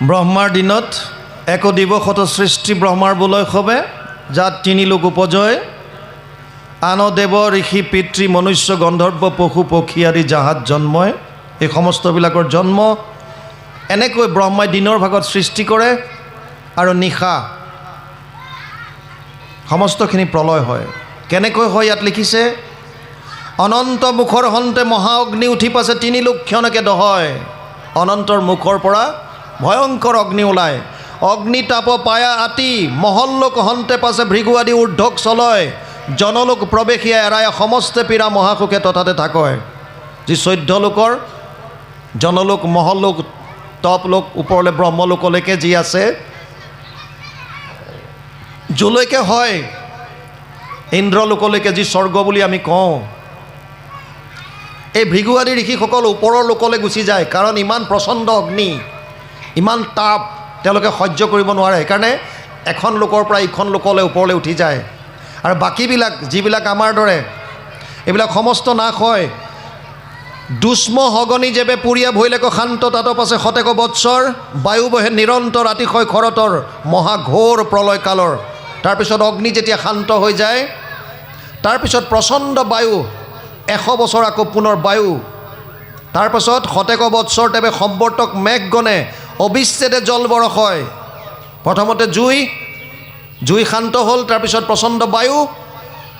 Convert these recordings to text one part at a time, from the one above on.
ব্ৰহ্মাৰ দিনত এক দিৱসত সৃষ্টি ব্ৰহ্মাৰ বলয়সৱে যাত তিনি লোক উপজয় আন দেৱ ঋষি পিতৃ মনুষ্য গন্ধৰ্ব পশু পক্ষী আদি জাহাজ জন্ময় এই সমস্তবিলাকৰ জন্ম এনেকৈ ব্ৰহ্মাই দিনৰ ভাগত সৃষ্টি কৰে আৰু নিশা সমস্তখিনি প্ৰলয় হয়। কেনেকৈ হয় ইয়াত লিখিছে, অনন্ত মুখৰ হন্তে মহা অগ্নি উঠি পাছে তিনি লোক ক্ষণকে দহয়। অনন্তৰ মুখৰ পৰা ভয়ংকৰ অগ্নি ওলায়, অগ্নি তাপ পায়া আতি মহল্লোক হন্তে পাছে ভৃগু আদি ঊৰ্ধক চলয়। জনলোক প্ৰৱেশিয়া এৰাই সমস্তে পীড়া মহাসুখে তথাতে থাকয়। যি 14 লোকৰ জনলোক মহল্লোক টপ লোক ওপৰলৈ ব্ৰহ্মলোকলৈকে যি আছে, যলৈকে হয় ইন্দ্ৰলোকলৈকে যি স্বৰ্গ বুলি আমি কওঁ, এই ভৃগু আদি ঋষিসকল ওপৰৰ লোকলৈ গুচি যায়। কাৰণ ইমান প্ৰচণ্ড অগ্নি, ইমান তাপ তেওঁলোকে সহ্য কৰিব নোৱাৰে। সেইকাৰণে এখন লোকৰ পৰা ইখন লোকলৈ ওপৰলৈ উঠি যায়। আৰু বাকীবিলাক যিবিলাক আমাৰ দৰে এইবিলাক সমস্ত নাশ হয়। দুষ্ম হগনি যেবে পুৰিয়া ভৈলেক শান্ত তাত পাছে শতেক বৎসৰ বায়ু বহে নিৰন্তৰ ৰাতিশয় খৰতৰ মহাঘোৰ প্ৰলয় কালৰ। তাৰপিছত অগ্নি যেতিয়া শান্ত হৈ যায়, তাৰপিছত প্ৰচণ্ড বায়ু 100 বছৰ আকৌ পুনৰ বায়ু, তাৰপাছত শতেক বৎসৰ তেবে সম্বৰ্তক মেঘ গণে অবিচ্ছেদে জল বৰষ হয়। প্ৰথমতে জুই শান্ত হ'ল, তাৰপিছত প্ৰচণ্ড বায়ু,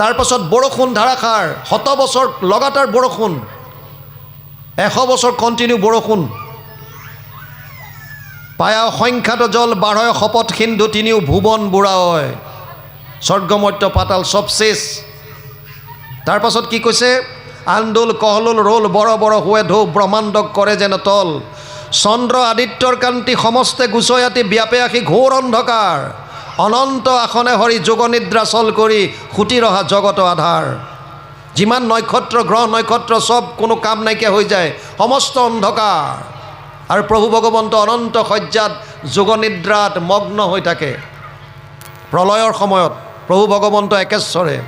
তাৰপাছত বৰষুণ ধাৰাসাৰ 100 বছৰ লগাতাৰ বৰষুণ, 100 বছৰ কণ্টিনিউ বৰষুণ, পায়া অসংখ্যাত জল বাঢ়য় শপত সিন্ধু তিনিও ভুৱন বুঢ়া হয়। স্বৰ্গমৰ্ত্য পাতাল চব শেষ। তাৰপাছত কি কৈছে, আন্দোল কহলোল ৰোল বৰ বৰ হুৱে ঢৌ ব্ৰহ্মাণ্ডক কৰে যেন তল। চন্দ্ৰ আদিত্যৰ কান্তি সমস্তে গুচয়াতি ব্যাপে আশী ঘোৰ অন্ধকাৰ। অনন্ত আসনে হৰি যোগ নিদ্ৰা চল কৰি সুতি ৰহা জগত আধাৰ। যিমান নক্ষত্ৰ গ্ৰহ নক্ষত্ৰ চব কোনো কাম নাইকিয়া হৈ যায়, সমস্ত অন্ধকাৰ। আৰু প্ৰভু ভগৱন্ত অনন্ত শয্যাত যোগনিদ্ৰাত মগ্ন হৈ থাকে। প্ৰলয়ৰ সময়ত প্ৰভু ভগৱন্ত একেশ্বৰে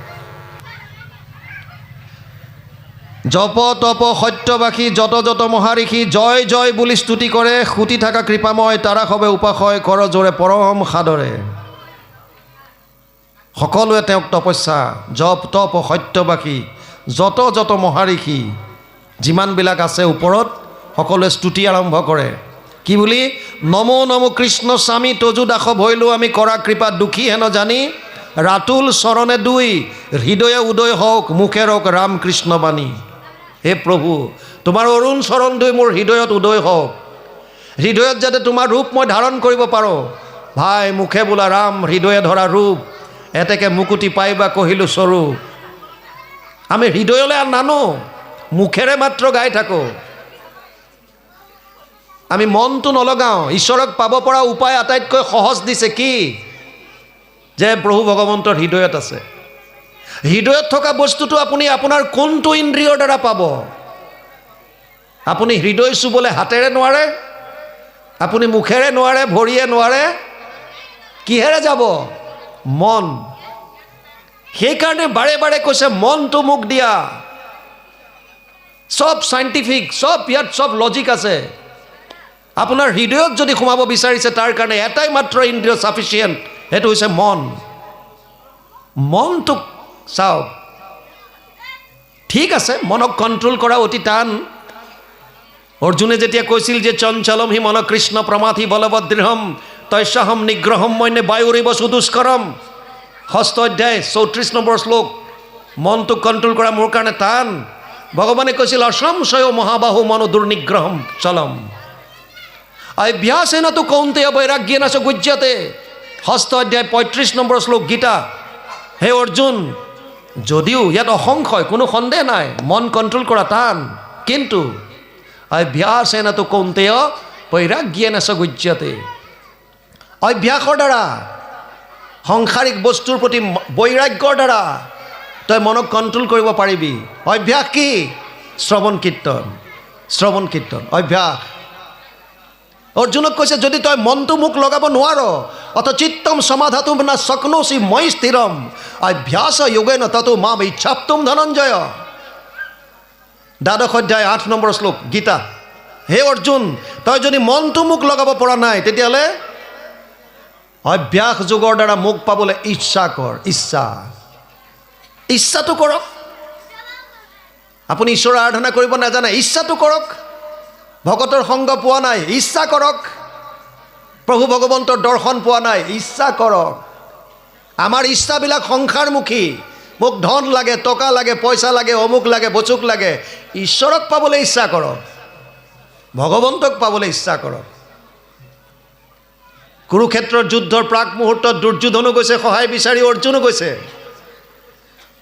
জপ তপ সত্যবাসী যত যত মহাৰিষি জয় জয় বুলি স্তুতি কৰে। সুতি থকা কৃপাময় তাৰা সবে উপাসয় কৰ জোৰে পৰম সাদৰে। সকলোৱে তেওঁক তপস্যা, জপ তপ সত্যবাসী যত যত মহাৰিষি যিমানবিলাক আছে ওপৰত সকলোৱে স্তুতি আৰম্ভ কৰে। কি বুলি, নমো নমো কৃষ্ণ স্বামী তজু দাস ভৈলো আমি কৰা কৃপা দুখী হেন জানি। ৰাতুল চৰণে দুই হৃদয়ে উদয় হওক মুখে ৰওক ৰাম কৃষ্ণ বাণী। হে প্ৰভু, তোমাৰ অৰুণ চৰণ দুই মোৰ হৃদয়ত উদয় হওক, হৃদয়ত যাতে তোমাৰ ৰূপ মই ধাৰণ কৰিব পাৰোঁ। ভাই মুখে বোলা ৰাম, হৃদয়ে ধৰা ৰূপ, এতেকে মুকুতি পাইবা কহিলোঁ স্বৰূপ। আমি হৃদয়লৈ নানো, মুখেৰে মাত্ৰ গাই থাকোঁ, আমি মনটো নলগাওঁ। ঈশ্বৰক পাব পৰা উপায় আটাইতকৈ সহজ দিছে কি, যে প্ৰভু ভগৱন্তৰ হৃদয়ত আছে। হৃদয়ত থকা বস্তুটো আপুনি আপোনাৰ কোনটো ইন্দ্ৰিয়ৰ দ্বাৰা পাব? আপুনি হৃদয় চুবলৈ হাতেৰে নোৱাৰে, আপুনি মুখেৰে নোৱাৰে, ভৰিয়ে নোৱাৰে, কিহেৰে যাব? মন। সেইকাৰণে বাৰে বাৰে কৈছে মনটো মোক দিয়া। চব চাইণ্টিফিক, চব ইয়াত চব লজিক আছে। আপোনাৰ হৃদয়ত যদি সোমাব বিচাৰিছে তাৰ কাৰণে এটাই মাত্ৰ ইন্দ্ৰিয় চাফিচিয়েণ্ট, সেইটো হৈছে মন। মনটোক চাওক। ঠিক আছে, মনক কণ্ট্ৰল কৰা অতি টান। অৰ্জুনে যেতিয়া কৈছিল যে চঞ্চলম হি মন কৃষ্ণ প্ৰমাথি বলবৎ দৃঢ়ম তস্যাহম নিগ্ৰহম মন্যে বায়ুৰিব সুদুষ্কৰম। 6ষ্ঠ অধ্যায় 34 নম্বৰ শ্লোক। মনটোক কণ্ট্ৰল কৰা মোৰ কাৰণে টান। ভগৱানে কৈছিল অসংশয় মহাবাহু মনো দুৰ্নিগ্ৰহম চলম অভ্যাসেন তো কৌন্তেয় বৈৰাগ্যেন চ গুজ্যতে। 6ষ্ঠ অধ্যায় 35 নম্বৰ শ্লোক গীতা। হে অৰ্জুন, যদিও ইয়াত অসংশয়, কোনো সন্দেহ নাই, মন কণ্ট্ৰল কৰা টান, কিন্তু অভ্যাসেন তো কৌন্তেয় বৈৰাগ্যেন চ গুজ্যতে। অভ্যাসৰ দ্বাৰা, সংসাৰিক বস্তুৰ প্ৰতি বৈৰাগ্যৰ দ্বাৰা তই মনক কণ্ট্ৰল কৰিব পাৰিবি। অভ্যাস কি? শ্ৰৱণ কীৰ্তন, শ্ৰৱণ কীৰ্তন অভ্যাস। অৰ্জুনক কৈছে যদি তই মনটো মোক লগাব নোৱাৰ, অথ চিত্তম সমাধাতুম না শক্নোসি ময়ি স্থিৰম অভ্যাস যোগেন ততো মাম ইচ্ছাপ্তুম ধনঞ্জয়। 12শ অধ্যায় 8 নম্বৰ শ্লোক গীতা। হে অৰ্জুন, তই যদি মনটো মোক লগাব পৰা নাই, তেতিয়াহ'লে অভ্যাস যোগৰ দ্বাৰা মোক পাবলৈ ইচ্ছা কৰ। ইচ্ছাটো কৰক। আপুনি ঈশ্বৰৰ আৰাধনা কৰিব নাজানে, ইচ্ছাটো কৰক। ভকতৰ সংগ পোৱা নাই, ইচ্ছা কৰক। প্ৰভু ভগৱন্তৰ দৰ্শন পোৱা নাই, ইচ্ছা কৰক। আমাৰ ইচ্ছাবিলাক সংসাৰমুখী। মোক ধন লাগে, টকা লাগে, পইচা লাগে, অমুক লাগে, বচুক লাগে। ঈশ্বৰক পাবলৈ ইচ্ছা কৰক, ভগৱন্তক পাবলৈ ইচ্ছা কৰক। কুৰুক্ষেত্ৰৰ যুদ্ধৰ প্ৰাক মুহূৰ্তত দুৰ্যোধনো গৈছে সহায় বিচাৰি, অৰ্জুনো গৈছে।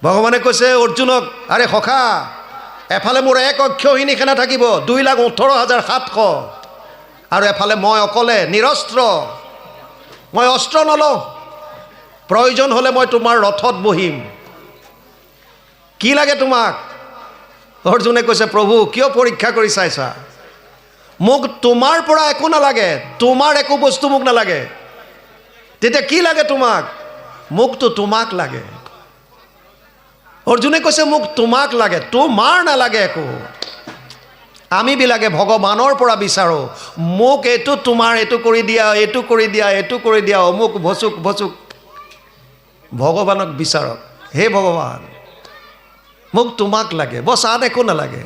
ভগৱানে কৈছে অৰ্জুনক, আৰে সখা, এফালে মোৰ এক অক্ষৌহিণী সেনা থাকিব 2,18,700, আৰু এফালে মই অকলে নিৰস্ত্ৰ। মই অস্ত্ৰ নলওঁ, প্ৰয়োজন হ'লে মই তোমাৰ ৰথত বহিম। কি লাগে তোমাক? অৰ্জুনে কৈছে, প্ৰভু কিয় পৰীক্ষা কৰি চাইছা? মোক তোমাৰ পৰা একো নালাগে, তোমাৰ একো বস্তু মোক নালাগে। তেতিয়া কি লাগে তোমাক? মোকতো তোমাক লাগে। অৰ্জুনে কৈছে, মোক তোমাক লাগে, তোমাৰ নালাগে একো। আমিবিলাকে ভগৱানৰ পৰা বিচাৰোঁ, মোক এইটো তোমাৰ, এইটো কৰি দিয়া, এইটো কৰি দিয়া, এইটো কৰি দিয়া, অমুক ভচুক ভচুক। ভগৱানক বিচাৰক, হে ভগৱান মোক তোমাক লাগে, বছ আন একো নালাগে।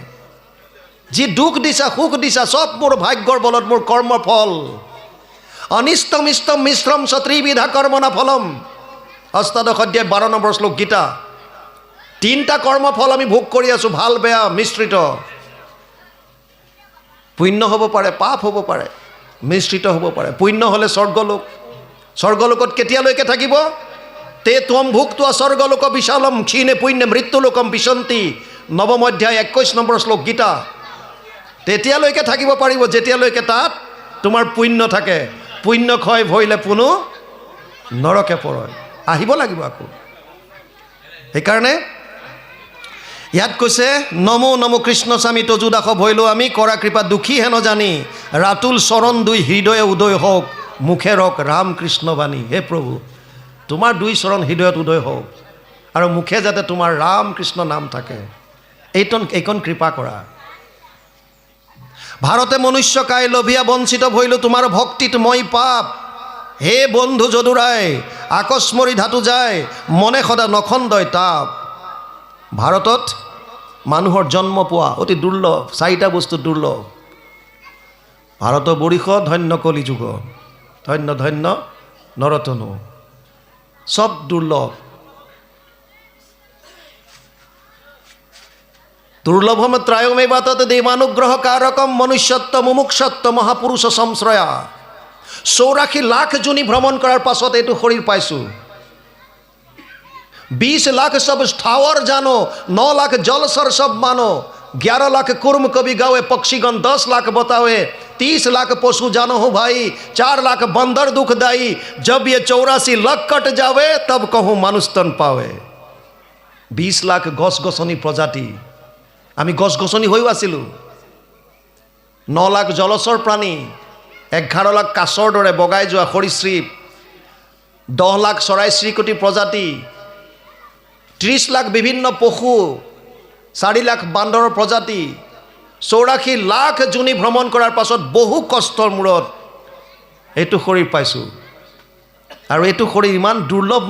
যি দুখ দিছা, সুখ দিছা, চব মোৰ ভাগ্যৰ বলত, মোৰ কৰ্মফল। অনিষ্টম ইষ্টম মিশ্ৰম ত্ৰিবিধা কৰ্মনা ফলম। অষ্টাদশ অধ্যায় 12 নম্বৰ শ্লোক গীতা। 3টা কৰ্মফল আমি ভোগ কৰি আছোঁ, ভাল বেয়া মিশ্ৰিত। পুণ্য হ'ব পাৰে, পাপ হ'ব পাৰে, মিশ্ৰিত হ'ব পাৰে। পুণ্য হ'লে স্বৰ্গলোক। স্বৰ্গলোকত কেতিয়ালৈকে থাকিব? তে ত্বম ভুক্ত্বা স্বৰ্গলোক বিশালম ক্ষীণে পুণ্যে মৃত্যুলোকম বিশন্তি। 9ম অধ্যায় 21 নম্বৰ শ্লোক গীতা। তেতিয়ালৈকে থাকিব পাৰিব যেতিয়ালৈকে তাত তোমাৰ পুণ্য থাকে। পুণ্য ক্ষয় ভৰিলে পুনো নৰকে পৰয়। আহিব লাগিব আকৌ। সেইকাৰণে ইয়াত কৈছে, নমো নমো কৃষ্ণ স্বামী তজুদাস ভৈলো আমি, কৰা কৃপা দুখী হেন জানি, ৰাতুল চৰণ দুই হৃদয়ে উদয় হওক, মুখে ৰক ৰাম কৃষ্ণ বাণী। হে প্ৰভু, তোমাৰ 2 চৰণ হৃদয়ত উদয় হওক, আৰু মুখে যাতে তোমাৰ ৰাম কৃষ্ণ নাম থাকে। এইকণ কৃপা কৰা। ভাৰতে মনুষ্য কাই লোভিয়া বঞ্চিত ভৈলো, তোমাৰ ভক্তিত মই পাপ। হে বন্ধু যদুৰাই, আকস্মৰি ধাতু যায়, মনে সদা নখন্দয় তাপ। ভাৰতত মানুহৰ জন্ম পোৱা অতি দুৰ্লভ। 4টা বস্তু দুৰ্লভ। ভাৰত বৰিষ ধন্য কলি যুগ, ধন্য ধন্য নৰতনু। সব দুৰ্লভ। দুৰ্লভম ত্ৰায়মে বাতত দেৱানুগ্ৰহ কাৰকম, মনুষ্যত্ব মুমুক্ষত্ব মহাপুৰুষ সংশ্ৰয়া। 84 লাখ জুনি ভ্ৰমণ কৰাৰ পাছত এইটো শৰীৰ পাইছোঁ। 20 লাখ সব স্থাৱৰ জানো, 9 লাখ জলচৰ সব মানো, 11 লাখ কুर्म कवि गावे, पक्षीगण 10 लाख बतावे, 30 लाख पशु जानो हो भाई, 4 लाख बंदर दुखदाई। जब ये 84 लाख कट जावे, तब कहूँ मानुष तन पावे। 20 लाख गस गसनी प्रजाति, आमी गस गसनी হৈও আছিলোঁ। 9 लाख জলচৰ প্ৰাণী, 11 লাখ কাছৰ দৰে বগাই যোৱা সৰীসৃপ, 10 লাখ চৰাই চিৰিকটি প্ৰজাতি, 30 লাখ বিভিন্ন পশু, 4 লাখ বান্দৰৰ প্ৰজাতি। 84 লাখ জুনি ভ্ৰমণ কৰাৰ পাছত বহু কষ্টৰ মূৰত এইটো শৰীৰ পাইছোঁ। আৰু এইটো শৰীৰ ইমান দুৰ্লভ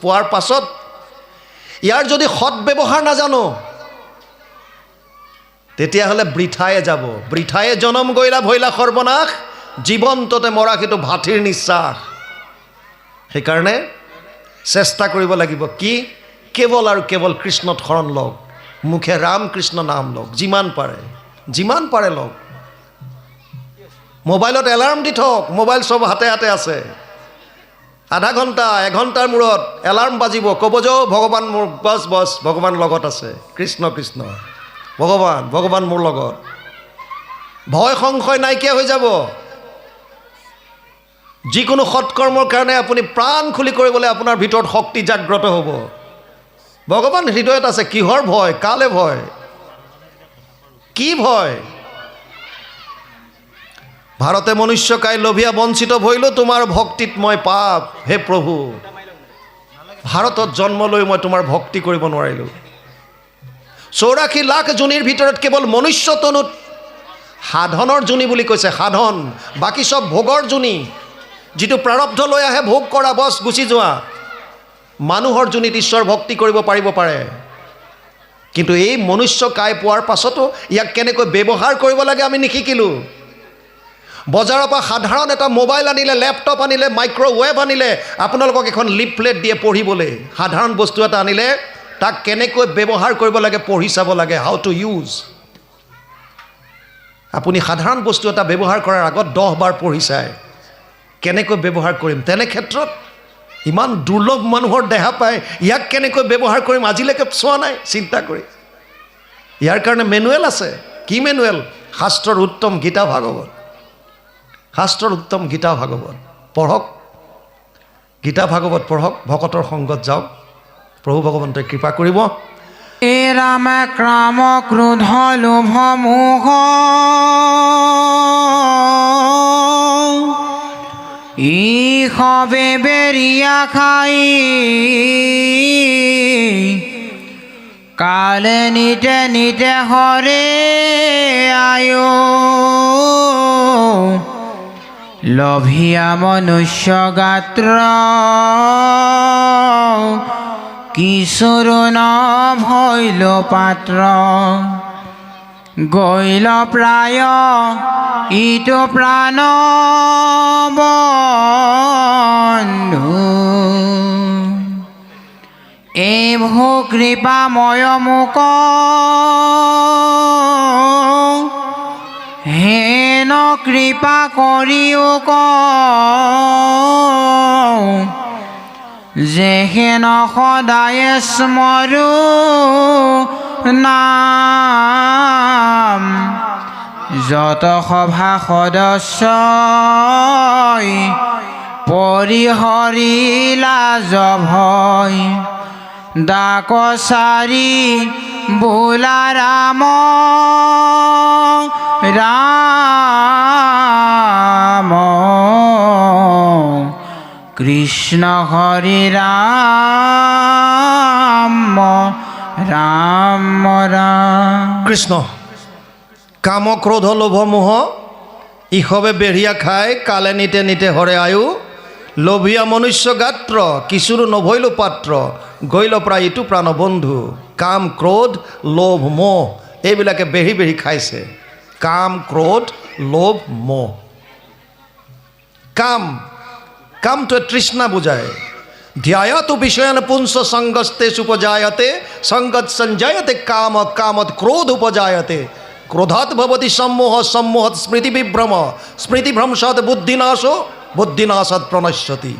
পোৱাৰ পাছত ইয়াৰ যদি সৎ ব্যৱহাৰ নাজানো, তেতিয়াহ'লে বৃথায়ে যাব। বৃথায়ে জনম গৈলা ভৈলা সৰ্বনাশ, জীৱন্ততে মৰা সেইটো ভাতিৰ নিশ্বাস। সেইকাৰণে চেষ্টা কৰিব লাগিব কি? কেৱল আৰু কেৱল কৃষ্ণত শৰণ লওক, মুখে ৰাম কৃষ্ণ নাম লওক, যিমান পাৰে লওক। মোবাইলত এলাৰ্ম দি থওক, মোবাইল চব হাতে হাতে আছে। আধা ঘণ্টা 1 ঘণ্টাৰ মূৰত এলাৰ্ম বাজিব, ক'ব যে ভগৱান মোৰ বছ ভগৱান লগত আছে, কৃষ্ণ কৃষ্ণ, ভগৱান মোৰ লগত। ভয় সংশয় নাইকিয়া হৈ যাব। যিকোনো সৎকৰ্মৰ কাৰণে আপুনি প্ৰাণ খুলি কৰিবলৈ আপোনাৰ ভিতৰত শক্তি জাগ্ৰত হ'ব। ভগৱান হৃদয়ত আছে। কিহৰ ভয়? কালে ভয়? কি ভয়? ভাৰতে মনুষ্য কাই লোভিয়া বঞ্চিত ভৈলো, তোমাৰ ভক্তিত মই পাপ। হে প্ৰভু, ভাৰতত জন্ম লৈ মই তোমাৰ ভক্তি কৰিব নোৱাৰিলোঁ। 84 লাখ জনীৰ ভিতৰত কেৱল মনুষ্য তনুত সাধনৰ জুনি বুলি কৈছে, সাধন। বাকী চব ভোগৰ জুনি, যিটো প্ৰাৰব্ধ লৈ আহে ভোগ কৰা, বছ গুচি যোৱা। মানুহৰ জুনিত ঈশ্বৰ ভক্তি কৰিব পাৰিব পাৰে, কিন্তু এই মনুষ্য কাই পোৱাৰ পাছতো ইয়াক কেনেকৈ ব্যৱহাৰ কৰিব লাগে আমি নিশিকিলোঁ। বজাৰৰ পৰা সাধাৰণ এটা মোবাইল আনিলে, লেপটপ আনিলে, মাইক্ৰৱেভ আনিলে, আপোনালোকক এখন লিফলেট দিয়ে পঢ়িবলৈ। সাধাৰণ বস্তু এটা আনিলে তাক কেনেকৈ ব্যৱহাৰ কৰিব লাগে পঢ়ি চাব লাগে, হাউ টু ইউজ। আপুনি সাধাৰণ বস্তু এটা ব্যৱহাৰ কৰাৰ আগত 10 বাৰ পঢ়ি চায় কেনেকৈ ব্যৱহাৰ কৰিম। তেনে ক্ষেত্ৰত ইমান দুৰ্লভ মানুহৰ দেহা পায়, ইয়াক কেনেকৈ ব্যৱহাৰ কৰিম আজিলৈকে চোৱা নাই, চিন্তা কৰি। ইয়াৰ কাৰণে মেনুৱেল আছে। কি মেনুৱেল? শাস্ত্ৰৰ উত্তম গীতা ভাগৱত। শাস্ত্ৰৰ উত্তম গীতা ভাগৱত পঢ়ক, গীতা ভাগৱত পঢ়ক, ভকতৰ সংগত যাওক, প্ৰভু ভগৱন্তই কৃপা কৰিব। এ ৰাম ক্ৰাম ক্ৰোধ লোভ মোহ ই সবে বেৰিয়া খাই কালে নিতে নিতে হৰে আয়ো লভিয়া মনুষ্য গাত্ৰ কিশোৰ ন ভৈল পাত্ৰ গৈল প্ৰায় ইটো প্ৰাণ বন্ধু এইভো কৃপাময় মোক হেন কৃপা কৰিও ক যেহেন সদায় স্মৰো নাম যত সভা সদস্যই পৰিহৰিলা জভয় ডাকচাৰি বোলা ৰাম ৰাম কৃষ্ণ হৰি ৰাম ৰাম ৰাম। কৃষ্ণ কাম ক্ৰোধ লোভ মোহ ইসবে বেঢ়িয়া খায় কালে নিতে নিতে হৰে আয়ু লোভিয়া মনুষ্য গাত্ৰ কিশোৰ নভৈল পাত্ৰ গৈল প্ৰায় ইটো প্ৰাণ বন্ধু। কাম ক্ৰোধ লোভ মোহ এইবিলাকে বেঢ়ি বেঢ়ি খাইছে। কাম ক্ৰোধ লোভ মোহ। কাম, কামটোৱে তৃষ্ণা বুজায়। ধ্যায়াতু বিষয়ান পুংস সংগস্তে উপজায়তে সংগত সঞ্জায়তে কাম কামত ক্ৰোধ উপজায়তে ক্ৰোধাৎ ভবতি সম্মোহ সম্মোহত স্মৃতি বিভ্ৰম স্মৃতি ভ্ৰংসাৎ বুদ্ধিনাশো বুদ্ধিনাশাৎ প্ৰণশ্যতি।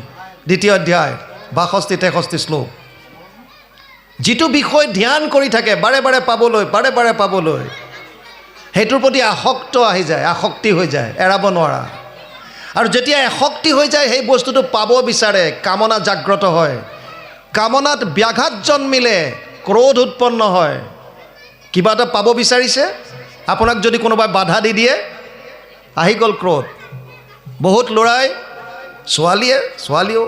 দ্বিতীয় অধ্যায় 62-63 শ্লোক। যিটো বিষয় ধ্যান কৰি থাকে বাৰে বাৰে পাবলৈ, বাৰে বাৰে পাবলৈ, সেইটোৰ প্ৰতি আসক্ত আহি যায়, আসক্তি হৈ যায়, এৰাব নোৱাৰা। আৰু যেতিয়া আসক্তি হৈ যায় সেই বস্তুটো পাব বিচাৰে, কামনা জাগ্ৰত হয়। কামনাত ব্যাঘাত জন্মিলে ক্ৰোধ উৎপন্ন হয়। কিবা এটা পাব বিচাৰিছে, আপোনাক যদি কোনোবাই বাধা দি দিয়ে আহি গ'ল ক্ৰোধ। বহুত ল'ৰাই ছোৱালীয়েও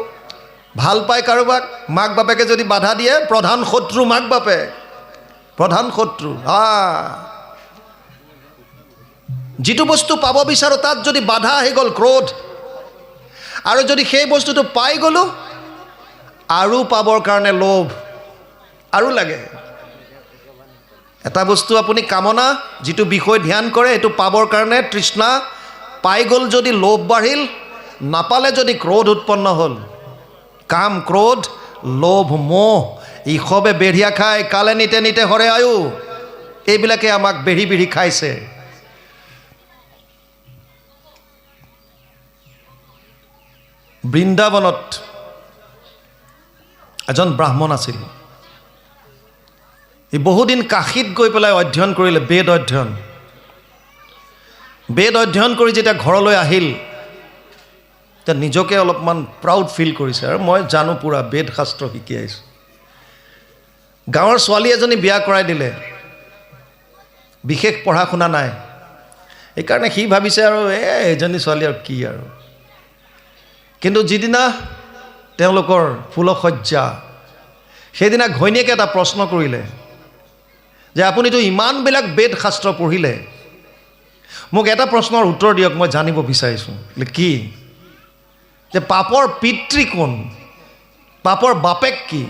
ভাল পায় কাৰোবাক, মাক বাপেকে যদি বাধা দিয়ে প্ৰধান শত্ৰু মাক বাপেক, প্ৰধান শত্ৰু। যিটো বস্তু পাব বিচাৰোঁ তাত যদি বাধা আহি গ'ল ক্ৰোধ। আৰু যদি সেই বস্তুটো পাই গ'লোঁ আৰু পাবৰ কাৰণে লোভ, আৰু লাগে। এটা বস্তু আপুনি কামনা, যিটো বিষয় ধ্যান কৰে এইটো পাবৰ কাৰণে তৃষ্ণা, পাই গ'ল যদি লোভ বাঢ়িল, নাপালে যদি ক্ৰোধ উৎপন্ন হ'ল। কাম ক্ৰোধ লোভ মোহ ইসবে বেঢ়িয়া খায় কালে নিতে নিতে হৰে আয়ু। এইবিলাকে আমাক বেঢ়ি বেঢ়ি খাইছে। বৃন্দাবনত এজন ব্ৰাহ্মণ আছিল। ই বহুদিন কাশীত গৈ পেলাই অধ্যয়ন কৰিলে, বেদ অধ্যয়ন। বেদ অধ্যয়ন কৰি যেতিয়া ঘৰলৈ আহিল তেতিয়া নিজকে অলপমান প্ৰাউড ফিল কৰিছে, আৰু মই জানো পুৰা বেদ শাস্ত্ৰ শিকি আহিছোঁ। গাঁৱৰ ছোৱালী এজনী বিয়া কৰাই দিলে, বিশেষ পঢ়া শুনা নাই, সেইকাৰণে সি ভাবিছে আৰু এইজনী ছোৱালী আৰু কি আৰু। কিন্তু যিদিনা তেওঁলোকৰ ফুলসজ্জা, সেইদিনা ঘৈণীয়েকে এটা প্ৰশ্ন কৰিলে যে আপুনিতো ইমানবিলাক বেদ শাস্ত্ৰ পঢ়িলে, মোক এটা প্ৰশ্নৰ উত্তৰ দিয়ক, মই জানিব বিচাৰিছোঁ। কি? যে পাপৰ পিতৃ কোন? পাপৰ বাপেক কি?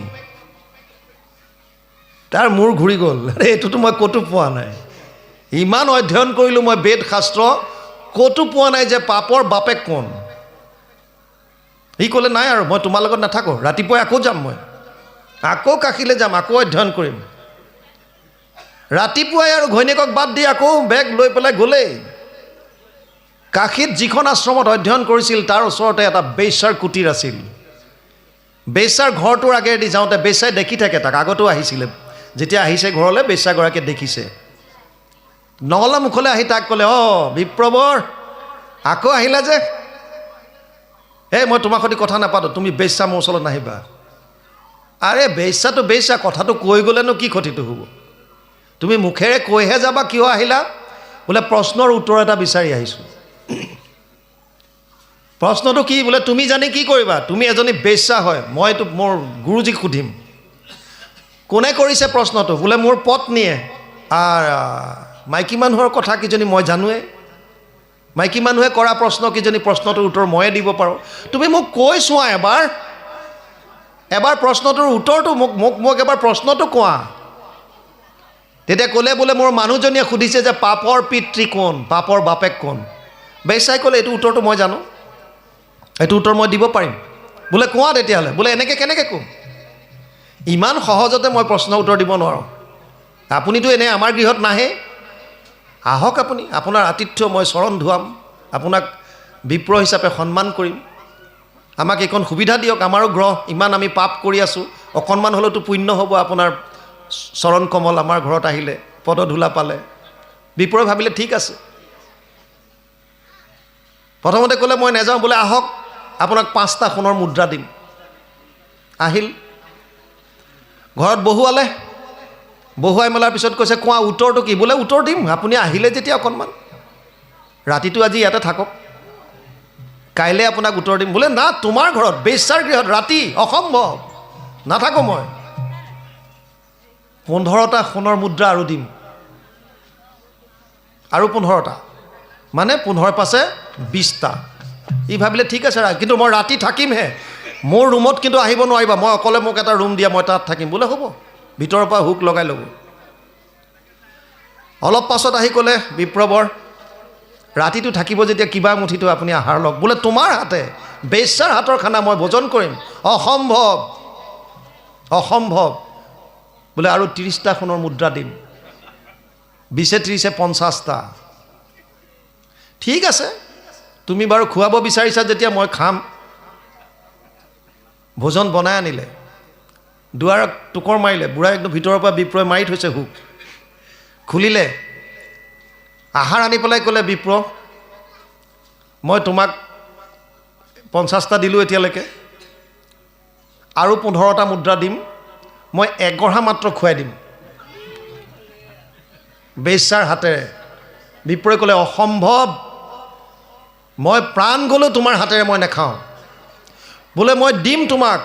তাৰ মূৰ ঘূৰি গ'ল। এইটোতো মই ক'তো পোৱা নাই। ইমান অধ্যয়ন কৰিলোঁ মই বেদ শাস্ত্ৰ, ক'তো পোৱা নাই যে পাপৰ বাপেক কোন। সি ক'লে নাই আৰু মই তোমাৰ লগত নাথাকোঁ, ৰাতিপুৱাই আকৌ যাম, মই আকৌ কাশীলৈ যাম, আকৌ অধ্যয়ন কৰিম। ৰাতিপুৱাই আৰু ঘৈণীয়েকক বাদ দি আকৌ বেগ লৈ পেলাই গ'লেই। কাশীত যিখন আশ্ৰমত অধ্যয়ন কৰিছিল তাৰ ওচৰতে এটা বেশ্যাৰ কুটিৰ আছিল। বেশ্যাৰ ঘৰটোৰ আগেদি যাওঁতে বেশ্যাই দেখি থাকে তাক, আগতো আহিছিলে। যেতিয়া আহিছে ঘৰলৈ, বেশ্যাগৰাকীয়ে দেখিছে। নঙলা মুখলৈ আহি তাক ক'লে, বিপ্ৰবৰ আকৌ আহিলা যে? মই তোমাৰ সৈতে কথা নাপাতো, তুমি বেশ্যা মোৰ ওচৰত নাহিবা। আৰে বেশ্যাটো বেশ্যা, কথাটো কৈ গ'লেনো কি ক্ষতিটো হ'ব? তুমি মুখেৰে কৈহে যাবা কিয় আহিলা? বোলে প্ৰশ্নৰ উত্তৰ এটা বিচাৰি আহিছোঁ। প্ৰশ্নটো কি? বোলে তুমি জানি কি কৰিবা? তুমি এজনী বেশ্যা হয়, মইতো মোৰ গুৰুজীক সুধিম। কোনে কৰিছে প্ৰশ্নটো? বোলে মোৰ পত্নীয়ে। মাইকী মানুহৰ কথা কিজনী মই জানোৱেই। মাইকী মানুহে কৰা প্ৰশ্ন কিজনী প্ৰশ্নটোৰ উত্তৰ ময়ে দিব পাৰোঁ। তুমি মোক কৈ চোৱা এবাৰ প্ৰশ্নটোৰ উত্তৰটো মোক এবাৰ প্ৰশ্নটো কোৱা। তেতিয়া ক'লে, বোলে মোৰ মানুহজনীয়ে সুধিছে যে পাপৰ পিতৃ কোন, পাপৰ বাপেক কোন? বেশ্যাই ক'লে, এইটো উত্তৰটো মই জানো, এইটো উত্তৰ মই দিব পাৰিম। বোলে কোৱা তেতিয়াহ'লে। বোলে এনেকৈ কেনেকৈ ক'ম? ইমান সহজতে মই প্ৰশ্ন উত্তৰ দিব নোৱাৰোঁ। আপুনিতো এনেই আমাৰ গৃহত নাহে, আহক আপুনি, আপোনাৰ আতিথ্য মই চৰণ ধুৱাম, আপোনাক বিপ্ৰ হিচাপে সন্মান কৰিম। আমাক এইকণ সুবিধা দিয়ক, আমাৰো গ্ৰহ, ইমান আমি পাপ কৰি আছোঁ, অকণমান হ'লেওতো পুণ্য হ'ব আপোনাৰ চৰণ কমল আমাৰ ঘৰত আহিলে, পদধূলা পালে। বিপ্ৰই ভাবিলে ঠিক আছে। প্ৰথমতে ক'লে মই নাযাওঁ। বোলে আহক, আপোনাক 5টা সোণৰ মুদ্ৰা দিম। আহিল, ঘৰত বহুৱালে। বহুৱাই মেলাৰ পিছত কৈছে, কোৱা উত্তৰটো কি? বোলে উত্তৰ দিম, আপুনি আহিলে যেতিয়া অকণমান, ৰাতিটো আজি ইয়াতে থাকক, কাইলৈ আপোনাক উত্তৰ দিম। বোলে না, তোমাৰ ঘৰত, বেশ্যাৰ গৃহত ৰাতি? অসম্ভৱ, নাথাকোঁ মই। 15টা সোণৰ মুদ্ৰা আৰু দিম, আৰু 15টা, মানে 15 পাছে 20টা। ই ভাবিলে ঠিক আছে, কিন্তু মই ৰাতি থাকিমহে, মোৰ ৰুমত কিন্তু আহিব নোৱাৰিবা, মই অকলে, মোক এটা ৰুম দিয়া, মই তাত থাকিম। বোলে হ'ব, ভিতৰৰ পৰা হুক লগাই ল'ব। অলপ পাছত আহি ক'লে, বিপ্ৰবৰ ৰাতিটো থাকিব যেতিয়া, কিবা মুঠিটো আপুনি আহাৰ লওক। বোলে তোমাৰ হাতে, বেশ্যাৰ হাতৰ খানা মই ভোজন কৰিম? অসম্ভৱ, অসম্ভৱ। বোলে আৰু 30টা সোণৰ মুদ্ৰা দিম, 20 30 50টা। ঠিক আছে, তুমি বাৰু খুৱাব বিচাৰিছা যেতিয়া মই খাম। ভোজন বনাই আনিলে, দুৱাৰত টোকৰ মাৰিলে। বুঢ়াই একদম ভিতৰৰ পৰা বিপ্ৰই মাৰি থৈছে হুক, খুলিলে। আহাৰ আনি পেলাই ক'লে, বিপ্ৰ মই তোমাক 50টা দিলোঁ এতিয়ালৈকে, আৰু 15টা মুদ্ৰা দিম, মই এগঢ়া মাত্ৰ খুৱাই দিম বেশ্যাৰ হাতেৰে। বিপ্ৰই ক'লে, অসম্ভৱ, মই প্ৰাণ গ'লেও তোমাৰ হাতেৰে মই নাখাওঁ। বোলে মই দিম তোমাক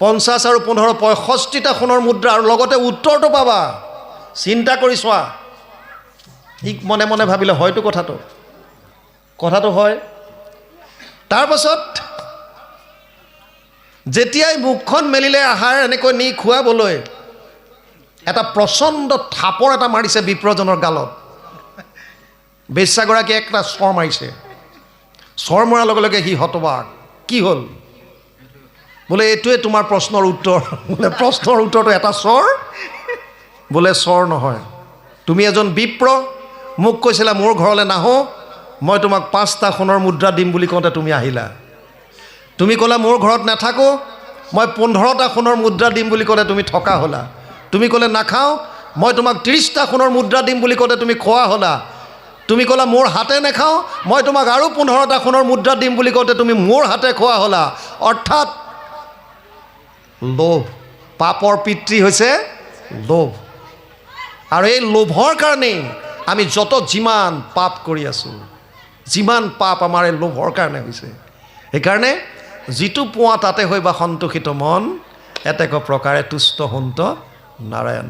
50 আৰু 15 65টা সোণৰ মুদ্ৰা, আৰু লগতে উত্তৰটো পাবা, চিন্তা কৰি চোৱা। ই মনে মনে ভাবিলে, হয়তো কথাটো হয়। তাৰপাছত যেতিয়াই মুখখন মেলিলে আহাৰ এনেকৈ নি খুৱাবলৈ, এটা প্ৰচণ্ড থাপৰ এটা মাৰিছে বিপ্ৰজনৰ গালত। বেশ্যাগৰাকীয়ে একটা চৰ মাৰিছে। চৰ মৰাৰ লগে লগে সি হতবাক, কি হ'ল? বোলে এইটোৱে তোমাৰ প্ৰশ্নৰ উত্তৰ। বোলে প্ৰশ্নৰ উত্তৰটো এটা চৰ? বোলে চৰ নহয়, তুমি এজন বিপ্ৰ, মোক কৈছিলা মোৰ ঘৰলৈ নাহোঁ, মই তোমাক 5টা সোণৰ মুদ্ৰা দিম বুলি কওঁতে তুমি আহিলা। তুমি ক'লা মোৰ ঘৰত নাথাকোঁ, মই 15টা সোণৰ মুদ্ৰা দিম বুলি ক'লে তুমি থকা হ'লা। তুমি ক'লে নাখাওঁ, মই তোমাক 30টা সোণৰ মুদ্ৰা দিম বুলি ক'লে তুমি খোৱা হ'লা। তুমি ক'লা মোৰ হাতে নাখাওঁ, মই তোমাক আৰু 15টা সোণৰ মুদ্ৰা দিম বুলি কওঁতে তুমি মোৰ হাতে খোৱা হ'লা। অৰ্থাৎ লোভ, পাপৰ পিতৃ হৈছে লোভ। আৰু এই লোভৰ কাৰণেই আমি যিমান পাপ কৰি আছোঁ, যিমান পাপ আমাৰ এই লোভৰ কাৰণে হৈছে। সেইকাৰণে যিটো পোৱা তাতে হৈ বা সন্তোষিত মন, এতেক প্ৰকাৰে তুষ্ট সন্ত নাৰায়ণ।